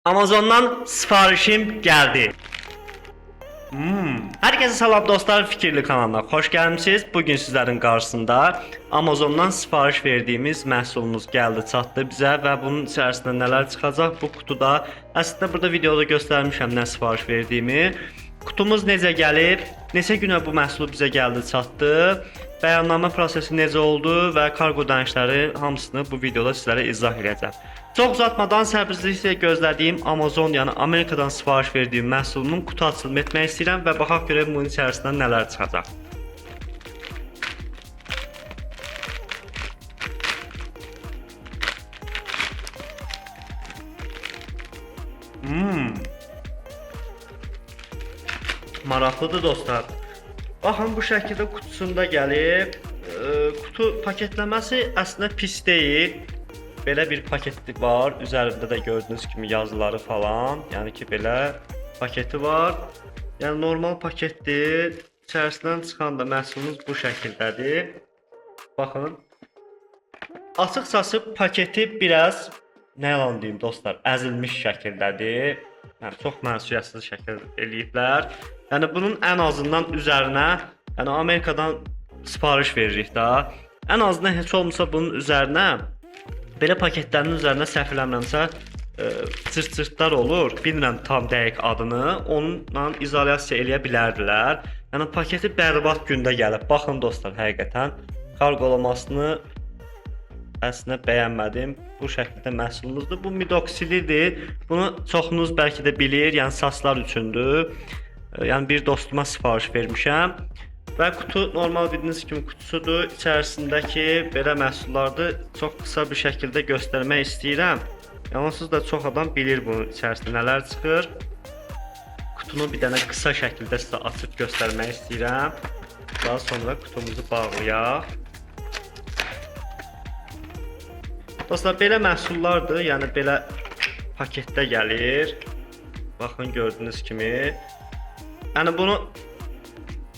Amazon'dan siparişim geldi. Herkese salam dostlar, Fikirli kanalına hoş gəlmisiniz. Bugün sizlerin qarşısında Amazon'dan sipariş verdiğimiz məhsulumuz gəldi, çatdı bizə və bunun içərisində nələr çıxacaq bu kutuda. Əslində burada videoda göstərmişəm nə sipariş verdiyimi. Kutumuz necə gəlib, neçə günə bu məhsul bizə gəldi, çatdı, bəyannamə prosesi necə oldu və kargo ödənişləri hamısını bu videoda sizlərə izah edəcəm. Çox uzatmadan səbirsizliklə gözlədiyim Amazon, yəni Amerikadan sipariş verdiyim məhsulumun kutu açılımı etmək istəyirəm və baxaq görək bunun içərisindən nələr çıxacaq. Maraqlıdır dostlar. Baxın bu şəkildə kutusunda gəlib. Kutu paketləməsi əslində pis deyil. Belə bir paketi var. Üzərində də gördüyünüz kimi yazıları falan. Yəni ki belə paketi var. Yəni normal paketdir. İçərisindən çıxan da məhsulumuz bu şəkildədir. Baxın. Açıqcası paketi biraz nə yalan deyim dostlar, əzilmiş şəkildədir. Yəni çox məsuliyyətsiz şəkil eləyiblər. Yəni bunun ən azından üzərinə, yəni Amerikadan sipariş veririk da. Ən azından heç olmasa bunun üzərinə belə paketlərin üzərinə səhv eləmirəmsə cırt-cırtlar olur. Bilmirəm tam dəqiq adını. Onunla izolyasiya eləyə bilərdilər. Yəni paketi bərbad gündə gəlib. Baxın dostlar, həqiqətən karqolamasını əslində bəyənmədim. Bu şəkildə məhsulumuzdur. Bu midoksilidir. Bunu çoxunuz bəlkə də bilir. Yəni saçlar üçündür. Yəni bir dostuma sifariş vermişəm. Və kutu normal bildiyiniz kimi kutusudur. İçərisindəki belə məhsullardır. Çox qısa bir şəkildə göstərmək istəyirəm. Onsuz da çox adam bilir bunun içərisində nələr çıxır. Kutunu bir dənə qısa şəkildə sizə açıb göstərmək istəyirəm. Daha sonra kutumuzu bağlayaq. Dostlar, belə məhsullardır. Yəni belə paketdə gəlir. Baxın gördüyünüz kimi. Yəni bunu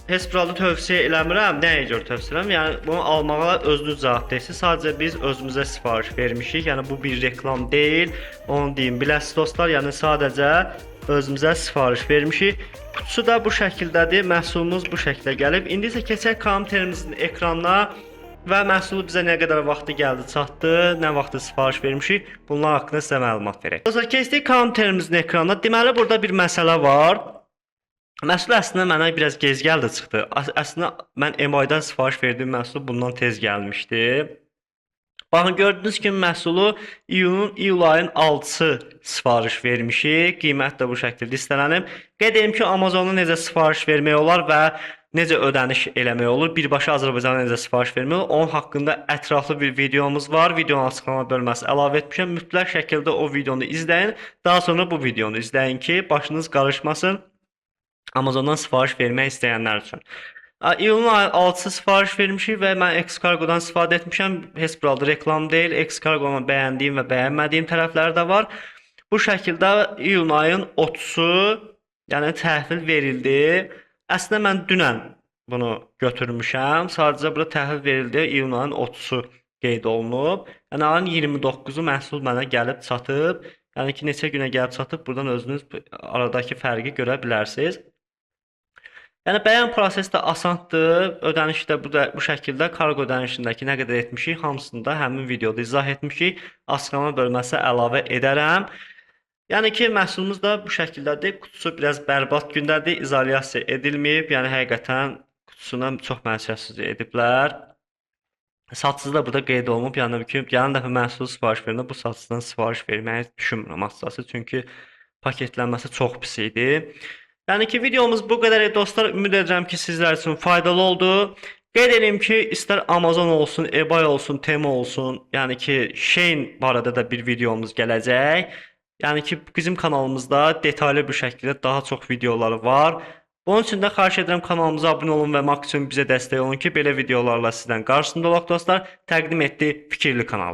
heç bir halda tövsiyə eləmirəm. Nəyə görə tövsiyə eləmirəm? Yəni bunu almağa özünüz cavabdehsiniz. Sadəcə biz özümüzə sifariş vermişik. Yəni bu bir reklam deyil. Onu deyim, biləsiniz dostlar. Yəni sadəcə özümüzə sifariş vermişik. Kutusu da bu şəkildədir. Məhsulumuz bu şəkildə gəlib. İndi isə keçək kompüterimizin ekranına və məhsulu bizə nə qədər vaxtı gəldi, çatdı, nə vaxtı sifariş vermişik. Bunlar haqqında sizə məlumat verək. Dostlar, keçdik kompüterimizin ekranına. Deməli burada bir məsələ var. Məhsul əslində mənə biraz gec gəldi, çıxdı. Əslində mən MI-dan sifariş verdiyim məhsul bundan tez gəlmişdi. Baxın gördüyünüz kimi məhsulu iyul ayın 6-sı sifariş vermişik. Qiymət də bu şəkildə listələnib. Qeyd edim ki, Amazonda necə sifariş vermək olar və necə ödəniş eləmək olur, birbaşa Azərbaycana necə sifariş vermək olur, onun haqqında ətraflı bir videomuz var. Videonun açıqlama bölməsi əlavə etmişəm. Mütləq şəkildə o videonu izləyin. Daha sonra bu videonu izləyin ki, başınız qarışmasın. Amazondan sifariş vermək istəyənlər üçün. İyulun 6-sı sifariş vermişik və mən X-Cargo'dan istifadə etmişəm. Heç bir halda reklam deyil. X-Cargo'na bəyəndiyim və bəyənmədiyim tərəflər də var. Bu şəkildə iyulun ayın 30-u, yəni təhvil verildi. Əslində mən dünən bunu götürmüşəm. Sadəcə burada təhvil verildi. İyulun ayın 30-u qeyd olunub. Yəni ayın 29-u məhsul mənə gəlib çatıb. Yəni ki, neçə günə gəlib çatıb, buradan özünüz aradakı fərqi görə bilərsiniz. Yəni bəyən prosesi də asandır. Ödənişi də bu şəkildə kargo ödənişindəki nə qədər etmişik, hamısını da həmin videoda izah etmişik. Açıqlama bölməsinə əlavə edərəm. Yəni ki, məhsulumuz da bu şəkildədir. Kutusu biraz bərbad gündədir. İzolyasiya edilməyib. Yəni həqiqətən kutusuna çox məsuliyyətsiz ediblər. Satsız da burada qeyd olunub. Yəni ki, gələn dəfə məhsul sifariş verəndə bu satsızdan sifariş verməyi düşünmürəm açıqcası. Çünki paketlənməsi çox pis idi. Yəni ki, videomuz bu qədər dostlar. Ümid edirəm ki, sizlər üçün faydalı oldu. Qeyd edeyim ki, istər Amazon olsun, eBay olsun, Temu olsun, yəni ki, Shein barədə də bir videomuz gələcək. Yəni ki, bizim kanalımızda detallı bir şəkildə daha çox videoları var. Bunun üçün də xahiş edirəm kanalımıza abunə olun və maksimum bizə dəstək olun ki, belə videolarla sizdən qarşısında olaq dostlar. Təqdim etdi Fikirli kanalı.